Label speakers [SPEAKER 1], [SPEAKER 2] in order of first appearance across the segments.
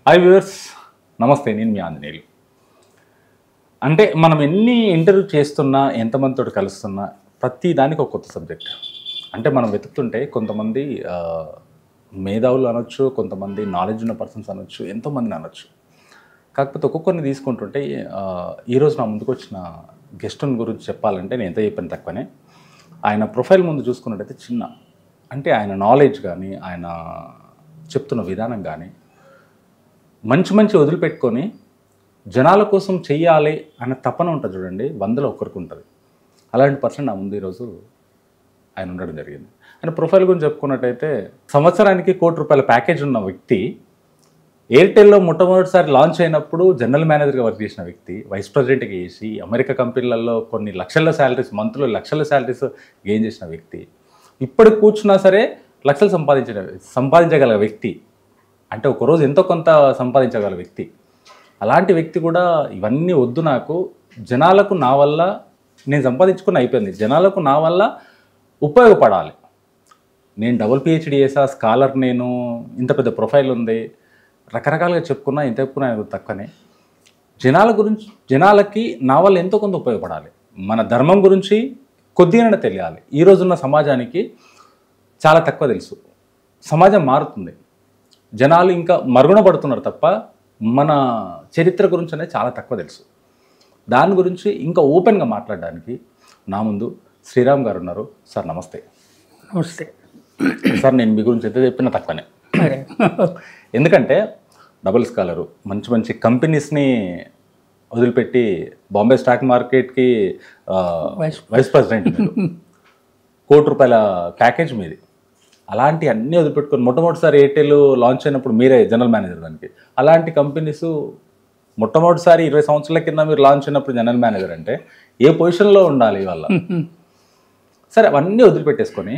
[SPEAKER 1] Hi viewers, నమస్తే. నేను మీ ఆంజనేయులు. అంటే మనం ఎన్ని ఇంటర్వ్యూ చేస్తున్నా, ఎంతమందితో కలుస్తున్నా ప్రతి దానికి ఒక కొత్త సబ్జెక్ట్. అంటే మనం వెతుకుతుంటే కొంతమంది మేధావులు అనొచ్చు, కొంతమంది నాలెడ్జ్ ఉన్న పర్సన్స్ అనొచ్చు, ఎంతోమందిని అనొచ్చు. కాకపోతే ఒక్కొక్కరిని తీసుకుంటుంటే ఈరోజు నా ముందుకు వచ్చిన గెస్ట్ని గురించి చెప్పాలంటే నేను ఎంత చెప్పిన తక్కువనే. ఆయన ప్రొఫైల్ ముందు చూసుకున్నట్టయితే చిన్న, అంటే ఆయన నాలెడ్జ్ కానీ, ఆయన చెప్తున్న విధానం కానీ మంచి వదిలిపెట్టుకొని జనాల కోసం చెయ్యాలి అన్న తపన ఉంటుంది చూడండి, 100లో ఒక్కరికి ఉంటుంది. అలాంటి పర్సన్ నా ముందు ఈరోజు ఆయన ఉండడం జరిగింది. ఆయన ప్రొఫైల్ గురించి చెప్పుకున్నట్టయితే సంవత్సరానికి ₹1,00,00,000 ప్యాకేజ్ ఉన్న వ్యక్తి, ఎయిర్టెల్లో మొట్టమొదటిసారి లాంచ్ అయినప్పుడు జనరల్ మేనేజర్గా వర్క్ చేసిన వ్యక్తి, వైస్ ప్రెసిడెంట్గా చేసి అమెరికా కంపెనీలలో కొన్ని లక్షల శాలరీస్, మంత్లో లక్షల శాలరీస్ గెయిన్ చేసిన వ్యక్తి, ఇప్పుడు కూర్చున్నా సరే లక్షలు సంపాదించగల వ్యక్తి, అంటే ఒకరోజు ఎంతో కొంత సంపాదించగల వ్యక్తి. అలాంటి వ్యక్తి కూడా ఇవన్నీ వద్దు, నాకు జనాలకు నా వల్ల నేను సంపాదించుకుని అయిపోయింది, జనాలకు నా వల్ల ఉపయోగపడాలి. నేను డబుల్ PhD చేసా, స్కాలర్, నేను ఇంత పెద్ద ప్రొఫైల్ ఉంది, రకరకాలుగా చెప్పుకున్నా, ఎంత చెప్పుకున్నా తక్కువనే. జనాల గురించి, జనాలకి నా వల్ల ఎంతో కొంత ఉపయోగపడాలి, మన ధర్మం గురించి కొద్దిగానే తెలియాలి. ఈ రోజున్న సమాజానికి చాలా తక్కువ తెలుసు. సమాజం మారుతుంది, జనాలు ఇంకా మరుగున పడుతున్నారు తప్ప మన చరిత్ర గురించి అనేది చాలా తక్కువ తెలుసు. దాని గురించి ఇంకా ఓపెన్గా మాట్లాడడానికి నా ముందు శ్రీరామ్ గారు ఉన్నారు. సార్ నమస్తే.
[SPEAKER 2] నమస్తే
[SPEAKER 1] సార్, నేను మీ గురించి ఎంత చెప్పినా తక్కువనే. ఎందుకంటే డబుల్ స్కాలరు, మంచి కంపెనీస్ని వదిలిపెట్టి బాంబే స్టాక్ మార్కెట్కి వైస్ ప్రెసిడెంట్, మీరు ₹1,00,00,000 ప్యాకేజ్ మీది. అలాంటి అన్నీ వదిలిపెట్టుకొని మొట్టమొదటిసారి ఎయిర్టెల్ లాంచ్ అయినప్పుడు మీరే జనరల్ మేనేజర్ దానికి. అలాంటి కంపెనీస్ మొట్టమొదటిసారి 20 సంవత్సరాల కింద మీరు లాంచ్ అయినప్పుడు జనరల్ మేనేజర్ అంటే ఏ పొజిషన్లో ఉండాలి ఇవాళ? సరే, అవన్నీ వదిలిపెట్టేసుకొని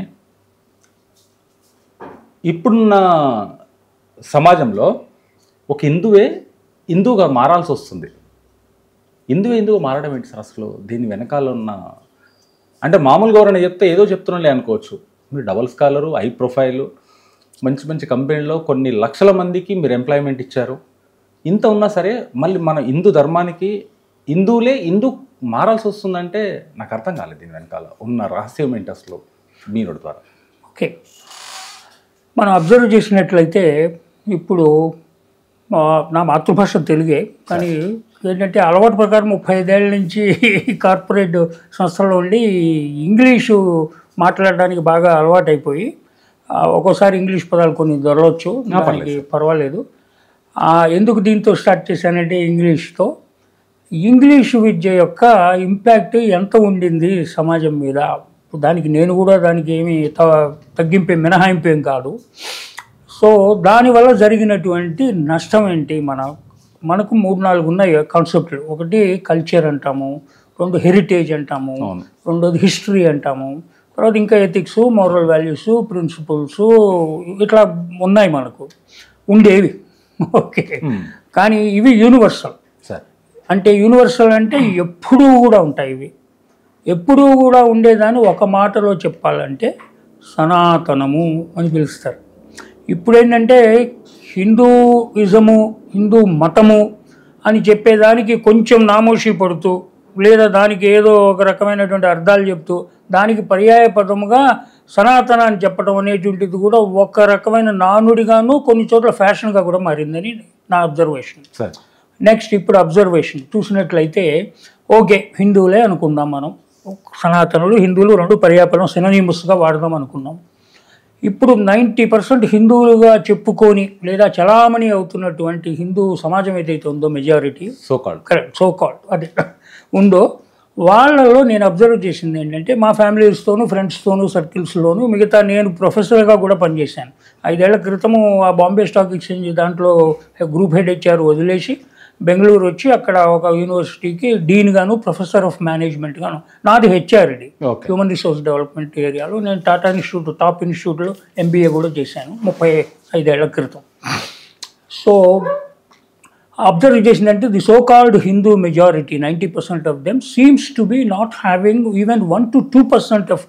[SPEAKER 1] ఇప్పుడున్న సమాజంలో ఒక హిందువుగా మారాల్సి వస్తుంది. హిందువుగా మారడం ఏంటి సార్ అసలు? దీని వెనకాల ఉన్న, అంటే మామూలుగా ఎవరైనా చెప్తే ఏదో చెప్తున్నాలే అనుకోవచ్చు. మీరు డబుల్ స్కాలరు, హై ప్రొఫైలు, మంచి కంపెనీలో కొన్ని లక్షల మందికి మీరు ఎంప్లాయ్మెంట్ ఇచ్చారు. ఇంత ఉన్నా సరే మళ్ళీ మన హిందూ ధర్మానికి హిందూ మారాల్సి వస్తుందంటే నాకు అర్థం కాలేదు. దీని వెనకాల ఉన్న రహస్యం ఏంటి అసలు మీ నోటి ద్వారా?
[SPEAKER 2] ఓకే, మనం అబ్జర్వ్ చేసినట్లయితే ఇప్పుడు నా మాతృభాష తెలుగే, కానీ ఏంటంటే అలవాటు ప్రకారం 35 ఏళ్ళ నుంచి కార్పొరేట్ సంస్థల్లో ఉండి ఇంగ్లీషు మాట్లాడడానికి బాగా అలవాటు అయిపోయి ఒక్కోసారి ఇంగ్లీష్ పదాలు కొన్ని దొరలవచ్చు, దానికి పర్వాలేదు. ఎందుకు దీంతో స్టార్ట్ చేశానంటే ఇంగ్లీషు విద్య యొక్క ఇంపాక్ట్ ఎంత ఉండింది సమాజం మీద, దానికి నేను కూడా దానికి ఏమీ తగ్గింపే మినహాయింపు ఏం కాదు. సో దానివల్ల జరిగినటువంటి నష్టం ఏంటి, మనకు 3-4 ఉన్నాయి కాన్సెప్ట్లు. ఒకటి కల్చర్ అంటాము, 2 హెరిటేజ్ అంటాము, 2 హిస్టరీ అంటాము, తర్వాత ఇంకా ఎథిక్స్, మోరల్ వాల్యూస్, ప్రిన్సిపల్స్, ఇట్లా ఉన్నాయి మనకు ఉండేవి. ఓకే, కానీ ఇవి యూనివర్సల్. అంటే యూనివర్సల్ అంటే ఎప్పుడూ కూడా ఉంటాయి. ఇవి ఎప్పుడూ కూడా ఉండేదాన్ని ఒక మాటలో చెప్పాలంటే సనాతనము అని పిలుస్తారు. ఇప్పుడు ఏంటంటే హిందూయిజము, హిందూ మతము అని చెప్పేదానికి కొంచెం నామోషి పడుతూ, లేదా దానికి ఏదో ఒక రకమైనటువంటి అర్థాలు చెప్తూ, దానికి పర్యాయ పదముగా సనాతన అని చెప్పడం అనేటువంటిది కూడా ఒక రకమైన నానుడిగాను, కొన్ని చోట్ల ఫ్యాషన్గా కూడా మారిందని నా అబ్జర్వేషన్. నెక్స్ట్ ఇప్పుడు అబ్జర్వేషన్ చూసినట్లయితే, ఓకే హిందువులే అనుకుందాం మనం, సనాతనులు హిందువులు 2 పర్యాపదం సినోనిమస్గా వాడదాం అనుకున్నాం. ఇప్పుడు 90% హిందువులుగా చెప్పుకొని లేదా చలామణి అవుతున్నటువంటి హిందూ సమాజం ఏదైతే ఉందో, మెజారిటీ సోకాల్డ్ అదే ఉందో, వాళ్ళలో నేను అబ్జర్వ్ చేసింది ఏంటంటే, మా ఫ్యామిలీస్తోనూ, ఫ్రెండ్స్తోనూ, సర్కిల్స్లోనూ, మిగతా నేను ప్రొఫెసర్గా కూడా పనిచేశాను. 5 ఏళ్ల క్రితము ఆ బాంబే స్టాక్ ఎక్స్చేంజ్ దాంట్లో గ్రూప్ హెడ్ హెచ్ఆర్ వదిలేసి బెంగళూరు వచ్చి అక్కడ ఒక యూనివర్సిటీకి డీన్గాను, ప్రొఫెసర్ ఆఫ్ మేనేజ్మెంట్గాను, నాది హెచ్ఆర్డి, హ్యూమన్ రిసోర్స్ డెవలప్మెంట్ ఏరియాలో. నేను టాటా ఇన్స్టిట్యూట్, టాప్ ఇన్స్టిట్యూట్లో MBA కూడా చేశాను 35 ఏళ్ల క్రితం. సో అబ్జర్వ్ చేసిందంటే the so called Hindu majority, 90% of them seems to be not having even 1 to 2% of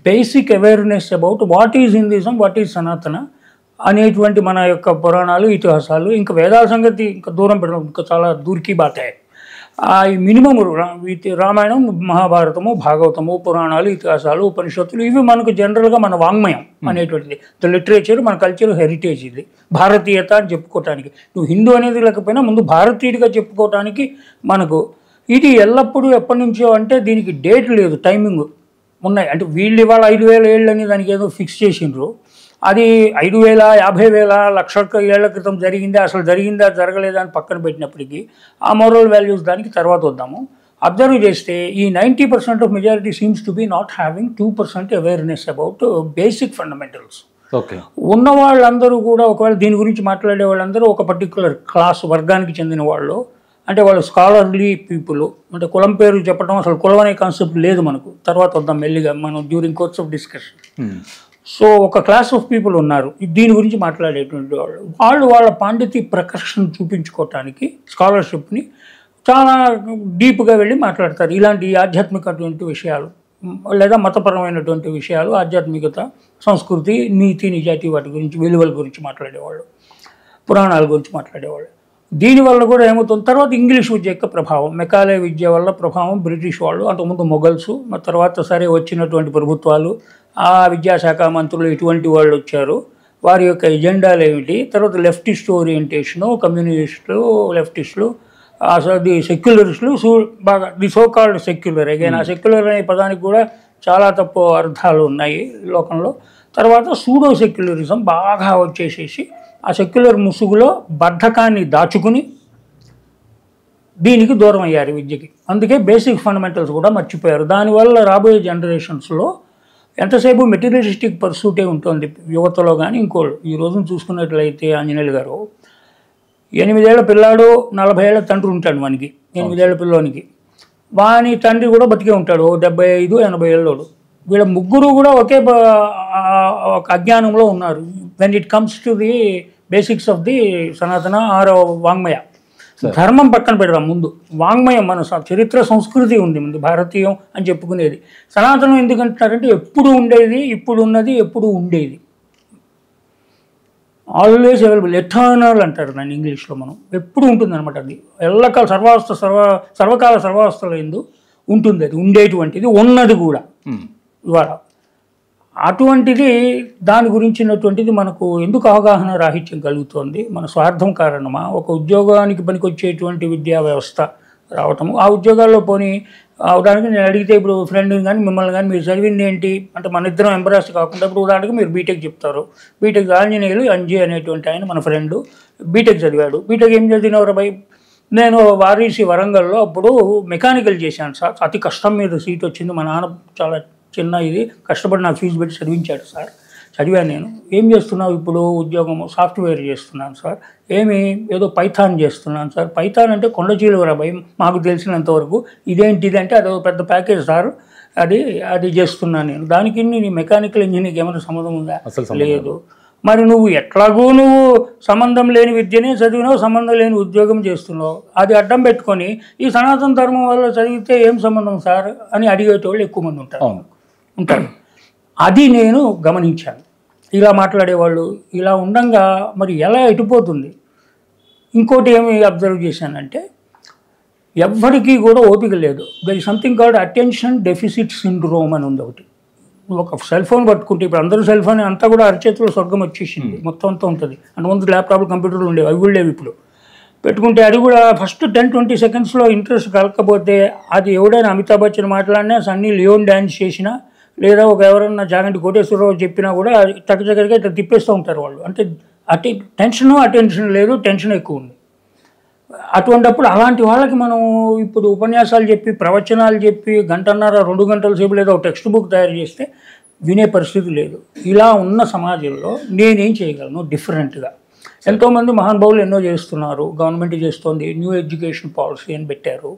[SPEAKER 2] basic awareness about what is Hinduism, what is Sanatana, అనేటువంటి మన యొక్క పురాణాలు ఇతిహాసాలు, ఇంకా వేదాల సంగతి ఇంకా దూరం పెడతాం, ఇంకా చాలా దూరికి బాతాయి. ఈ మినిమం రామాయణం, మహాభారతము, భాగవతము, పురాణాలు, ఇతిహాసాలు, ఉపనిషత్తులు, ఇవి మనకు జనరల్గా మన వాంగ్మయం అనేటువంటిది, ద లిటరేచర్, మన కల్చర్ హెరిటేజ్. ఇది భారతీయత అని చెప్పుకోవటానికి, నువ్వు హిందూ అనేది లేకపోయినా ముందు భారతీయుడిగా చెప్పుకోవటానికి మనకు ఇది ఎల్లప్పుడూ ఎప్పటి నుంచో అంటే దీనికి డేట్ లేదు, టైమింగ్ ఉన్నాయి. అంటే వీళ్ళు ఇవాళ 5000 ఏళ్ళు అని దానికి ఏదో ఫిక్స్ చేసిండ్రు. అది 5000, 50,000, 1,00,000 ఏళ్ల క్రితం జరిగిందా, అసలు జరిగిందా జరగలేదా అని పక్కన పెట్టినప్పటికీ ఆ మోరల్ వాల్యూస్ దానికి తర్వాత వద్దాము. అబ్జర్వ్ చేస్తే ఈ 90% of majority seems to be not having 2% awareness about basic fundamentals.
[SPEAKER 1] Okay,
[SPEAKER 2] ఉన్న వాళ్ళందరూ కూడా ఒకవేళ దీని గురించి మాట్లాడే వాళ్ళందరూ ఒక పర్టికులర్ క్లాస్ వర్గానికి చెందిన వాళ్ళు, అంటే వాళ్ళు స్కాలర్లీ పీపుల్. అంటే కులం పేరు చెప్పడం, అసలు కులం అనే కాన్సెప్ట్ లేదు మనకు, తర్వాత వద్దాం మెల్లిగా మనం during course of discussion. So ఒక క్లాస్ ఆఫ్ పీపుల్ ఉన్నారు దీని గురించి మాట్లాడేటువంటి వాళ్ళు వాళ్ళ పాండిత్య ప్రకర్షణ చూపించుకోవటానికి స్కాలర్షిప్ని చాలా డీప్గా వెళ్ళి మాట్లాడతారు. ఇలాంటి ఆధ్యాత్మికటువంటి విషయాలు లేదా మతపరమైనటువంటి విషయాలు, ఆధ్యాత్మికత, సంస్కృతి, నీతి, నిజాయితీ, వాటి గురించి, విలువల గురించి మాట్లాడేవాళ్ళు, పురాణాల గురించి మాట్లాడేవాళ్ళు. దీనివల్ల కూడా ఏమవుతుంది, తర్వాత ఇంగ్లీష్ విద్య యొక్క ప్రభావం, మెకాలే విద్య వల్ల ప్రభావం, బ్రిటిష్ వాళ్ళు, అంతకుముందు మొఘల్స్, తర్వాత సరే వచ్చినటువంటి ప్రభుత్వాలు, ఆ విద్యాశాఖ మంత్రులు, ఇటువంటి వాళ్ళు వచ్చారు. వారి యొక్క ఎజెండాలు ఏమిటి, తర్వాత లెఫ్టిస్ట్ ఓరియంటేషను, కమ్యూనిస్టులు, లెఫ్టిస్టులు, ది సెక్యులరిస్టులు, బాగా the so called secular. Again ఆ సెక్యులర్ అనే పదానికి కూడా చాలా తప్పు అర్థాలు ఉన్నాయి లోకంలో. తర్వాత సూడో సెక్యులరిజం బాగా వచ్చేసేసి ఆ సెక్యులర్ ముసుగులో బద్ధకాన్ని దాచుకుని దీనికి దూరం అయ్యారు విద్యకి. అందుకే బేసిక్ ఫండమెంటల్స్ కూడా మర్చిపోయారు. దానివల్ల రాబోయే జనరేషన్స్లో ఎంతసేపు మెటీరియలిస్టిక్ పర్సూటే ఉంటుంది యువతలో కానీ ఇంకోళ్ళు. ఈ రోజున చూసుకున్నట్లయితే ఆంజనేయులు గారు 8 ఏళ్ల పిల్లాడు 40 ఏళ్ల తండ్రి ఉంటాడు మనకి, 8 ఏళ్ల పిల్లోనికి. వాని తండ్రి కూడా బతికే ఉంటాడు, 75, 80 ఏళ్ళోడు. వీళ్ళ ముగ్గురు కూడా ఒకే ఒక అజ్ఞానంలో ఉన్నారు when it comes to the basics of the సనాతన ఆర్ వాంగ్మయ. ధర్మం పక్కన పెడదాం, ముందు వాంగ్మయం, మన చరిత్ర, సంస్కృతి ఉంది ముందు, భారతీయం అని చెప్పుకునేది. సనాతనం ఎందుకంటున్నారంటే ఎప్పుడు ఉండేది, ఇప్పుడు ఉన్నది, ఎప్పుడు ఉండేది, ఆల్వేస్ అవైలబుల్, ఎటర్నల్ అంటారు దాన్ని ఇంగ్లీష్లో. మనం ఎప్పుడు ఉంటుంది అనమాట. అది ఎల్లకాల సర్వకాల సర్వావస్థల ఎందు ఉంటుంది, అది ఉండేటువంటిది, ఉన్నది కూడా ఇవాళ. అటువంటిది దాని గురించినటువంటిది మనకు ఎందుకు అవగాహన రాహిత్యం కలుగుతోంది? మన స్వార్థం కారణమా? ఒక ఉద్యోగానికి పనికొచ్చేటువంటి విద్యా వ్యవస్థ రావటము, ఆ ఉద్యోగాల్లో పోనీ అవడానికి నేను అడిగితే, ఇప్పుడు ఫ్రెండ్ని కానీ మిమ్మల్ని కానీ మీరు చదివింది ఏంటి అంటే మన ఇద్దరం ఎంబరాస్ కాకుండా, ఇప్పుడు ఉదాహరణకి మీరు బీటెక్ చెప్తారు. బీటెక్ ఆంజనేయులు అంజీ అనేటువంటి ఆయన మన ఫ్రెండు బీటెక్ చదివాడు. బీటెక్ ఏం చదివినవరు బై? నేను వారీసి వరంగల్లో అప్పుడు మెకానికల్ చేశాను సార్, అతి కష్టం మీద సీట్ వచ్చింది. మా నాన్న చాలా చిన్న ఇది కష్టపడి నాకు ఫీజు పెట్టి చదివించాడు సార్. చదివాను నేను. ఏం చేస్తున్నావు ఇప్పుడు? ఉద్యోగము సాఫ్ట్వేర్ చేస్తున్నాను సార్. ఏమి? ఏదో పైథాన్ చేస్తున్నాను సార్. పైథాన్ అంటే కొండ చీలువరా భయం మాకు తెలిసినంతవరకు. ఇదేంటిది అంటే అదో పెద్ద ప్యాకేజ్ సార్, అది చేస్తున్నాను నేను. దానికి నీ మెకానికల్ ఇంజనీరింగ్ ఏమైనా సంబంధం ఉందా? లేదు. మరి నువ్వు ఎట్లాగూ నువ్వు సంబంధం లేని విద్యనే చదివినావు, సంబంధం లేని ఉద్యోగం చేస్తున్నావు. అది అడ్డం పెట్టుకొని ఈ సనాతన ధర్మం వల్ల చదివితే ఏం సంబంధం సార్ అని అడిగేటోళ్ళు ఎక్కువ మంది ఉంటారు. అది నేను గమనించాను. ఇలా మాట్లాడేవాళ్ళు ఇలా ఉండంగా మరి ఎలా ఎటుపోతుంది? ఇంకోటి ఏమి అబ్జర్వ్ చేశానంటే, ఎవ్వరికీ కూడా ఓపిక లేదు. There is something called attention deficit syndrome అని ఉంది ఒకటి. ఒక సెల్ ఫోన్ పట్టుకుంటే, ఇప్పుడు అందరూ సెల్ ఫోన్ అంతా కూడా అరచేతిలో స్వర్గం వచ్చేసింది, మొత్తం అంతా ఉంటుంది. అంటే ముందు ల్యాప్టాప్, కంప్యూటర్లు ఉండేవి, అవి కూడా లేవు. ఇప్పుడు పెట్టుకుంటే అది కూడా ఫస్ట్ 10-20 సెకండ్స్లో ఇంట్రెస్ట్ కలకపోతే, అది ఎవడైనా అమితాబ్ బచ్చన్ మాట్లాడినా, సన్నీ లియోన్ డ్యాన్స్ చేసినా, లేదా ఒక ఎవరన్నా జాగంటి కోటేశ్వరరావు చెప్పినా కూడా చక్కచక్కగా ఇట్లా తిప్పేస్తూ ఉంటారు వాళ్ళు. అంటే అటెన్షన్ లేదు, టెన్షన్ ఎక్కువ ఉంది. అటువంటిప్పుడు అలాంటి వాళ్ళకి మనం ఇప్పుడు ఉపన్యాసాలు చెప్పి, ప్రవచనాలు చెప్పి, 1.5-2 గంటల సేపు లేదా ఒక టెక్స్ట్ బుక్ తయారు చేస్తే వినే పరిస్థితి లేదు. ఇలా ఉన్న సమాజంలో నేనేం చేయగలను డిఫరెంట్గా? ఎంతోమంది మహానుభావులు ఎన్నో చేస్తున్నారు. గవర్నమెంట్ చేస్తోంది, న్యూ ఎడ్యుకేషన్ పాలసీ అని పెట్టారు.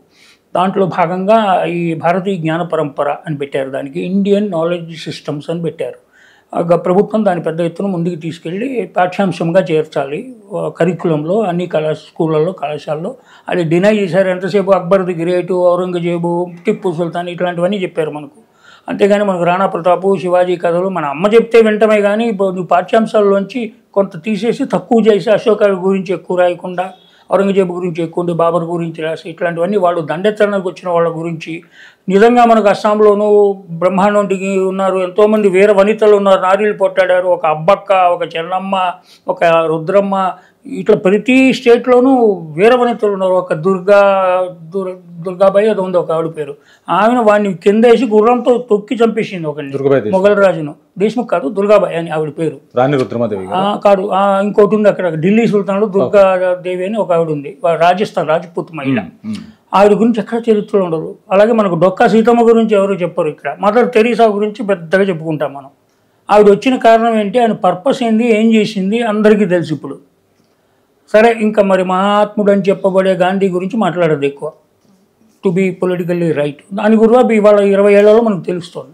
[SPEAKER 2] దాంట్లో భాగంగా ఈ భారతీయ జ్ఞాన పరంపర అని పెట్టారు, దానికి ఇండియన్ నాలెడ్జ్ సిస్టమ్స్ అని పెట్టారు. ప్రభుత్వం దాని పెద్ద ఎత్తున ముందుకు తీసుకెళ్ళి పాఠ్యాంశంగా చేర్చాలి కరికులంలో, అన్ని స్కూళ్ళల్లో, కళాశాలలో. అది డినై చేశారు. ఎంతసేపు అక్బర్ ది గ్రేటు, ఔరంగజేబు, టిప్పు సుల్తాన్ ఇట్లాంటివన్నీ చెప్పారు మనకు. అంతేగాని మనకు రాణా ప్రతాపు, శివాజీ కథలు మన అమ్మ చెప్తే వింటమే కానీ ఇప్పుడు నువ్వు పాఠ్యాంశాల్లోంచి కొంత తీసేసి తక్కువ చేసి అశోక గురించి ఎక్కువ రాయకుండా, ఔరంగజేబు గురించి ఎక్కువ ఉండి బాబర్ గురించి రాసి ఇట్లాంటివన్నీ వాళ్ళు దండెత్తడానికి వచ్చిన వాళ్ళ గురించి. నిజంగా మనకు అస్సాంలోనూ బ్రహ్మాండంకి ఉన్నారు, ఎంతోమంది వీర వనితలు ఉన్నారు, నారీలు పొట్టాడారు, ఒక అబ్బక్క, ఒక చెన్నమ్మ, ఒక రుద్రమ్మ, ఇట్లా ప్రతి స్టేట్లోనూ వీర వనితలు ఉన్నారు. ఒక దుర్గాబాయి అది ఉంది ఒక ఆవిడ పేరు, ఆమెను వాడిని కిందేసి గుర్రంతో తొక్కి చంపేసింది ఒకరిని, మొఘల్ రాజును. దేశ్ముఖ్ కాదు, దుర్గాబాయి అని ఆవిడ పేరు.
[SPEAKER 1] రాణి రుద్రమదేవి
[SPEAKER 2] కాదు, ఇంకోటి ఉంది అక్కడ ఢిల్లీ సుల్తాన్లో దుర్గాదేవి అని ఒక ఆవిడ ఉంది, రాజస్థాన్ రాజ్పుత్ మహిళ. ఆవిడ గురించి ఎక్కడ చరిత్రలో ఉండదు. అలాగే మనకు డొక్కా సీతమ్మ గురించి ఎవరు చెప్పరు. ఇక్కడ మదర్ తెరీసా గురించి పెద్దగా చెప్పుకుంటాం మనం. ఆవిడ వచ్చిన కారణం ఏంటి, ఆయన పర్పస్ ఏంది, ఏం చేసింది అందరికీ తెలుసు ఇప్పుడు. సరే, ఇంకా మరి మహాత్ముడు అని చెప్పబడే గాంధీ గురించి మాట్లాడదు ఎక్కువ, టు బీ పొలిటికల్లీ రైట్. దాని గురించి ఇవాళ 20 ఏళ్లలో మనకు తెలుస్తుంది.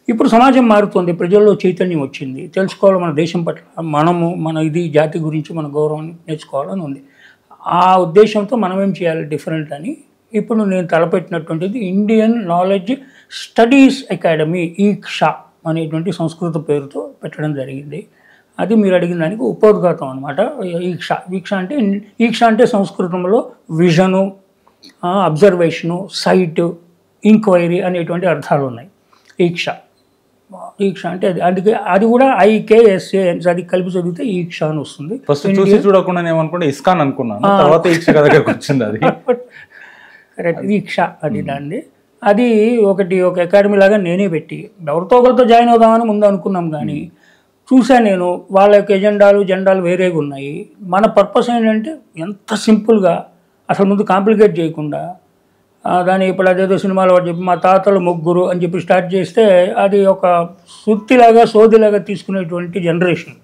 [SPEAKER 2] ఇప్పుడు సమాజం మారుతుంది, ప్రజల్లో చైతన్యం వచ్చింది, తెలుసుకోవాలి మన దేశం పట్ల, మన జాతి గురించి మన గౌరవాన్ని నేర్చుకోవాలని ఉంది. ఆ ఉద్దేశంతో మనం ఏం చేయాలి డిఫరెంట్ అని ఇప్పుడు నేను తలపెట్టినటువంటిది ఇండియన్ నాలెడ్జ్ స్టడీస్ అకాడమీ, ఈక్షా అనేటువంటి సంస్కృత పేరుతో పెట్టడం జరిగింది. అది మీరు అడిగిన దానికి ఉపోద్ఘాతం అనమాట. ఈక్ష అంటే సంస్కృతంలో విజను, అబ్జర్వేషను, సైట్, ఇంక్వైరీ అనేటువంటి అర్థాలు ఉన్నాయి. ఈక్ష అంటే అందుకే అది కూడా IKSA అది కలిపి చదివితే ఈక్ష అని వస్తుంది.
[SPEAKER 1] ఫస్ట్ చూసి చూడకుండా ఏమనుకుంటే ఇస్కాన్ అనుకున్నాను, తర్వాత ఈక్ష దగ్గరకు వచ్చింది. అది
[SPEAKER 2] కరెక్ట్, ఈక్ష అది దాన్ని. అది ఒక అకాడమీ లాగా నేనే పెట్టి ఎవరితో ఒకరితో జాయిన్ అవుదామని ముందు అనుకున్నాం, కానీ చూశాను నేను వాళ్ళ యొక్క జెండాలు వేరేగా ఉన్నాయి. మన పర్పస్ ఏంటంటే ఎంత సింపుల్గా అసలు ముందు కాంప్లికేట్ చేయకుండా దాన్ని ఇప్పుడు అదేదో సినిమాలో చెప్పి మా తాతలు ముగ్గురు అని చెప్పి స్టార్ట్ చేస్తే అది ఒక సోదిలాగా తీసుకునేటువంటి జనరేషన్.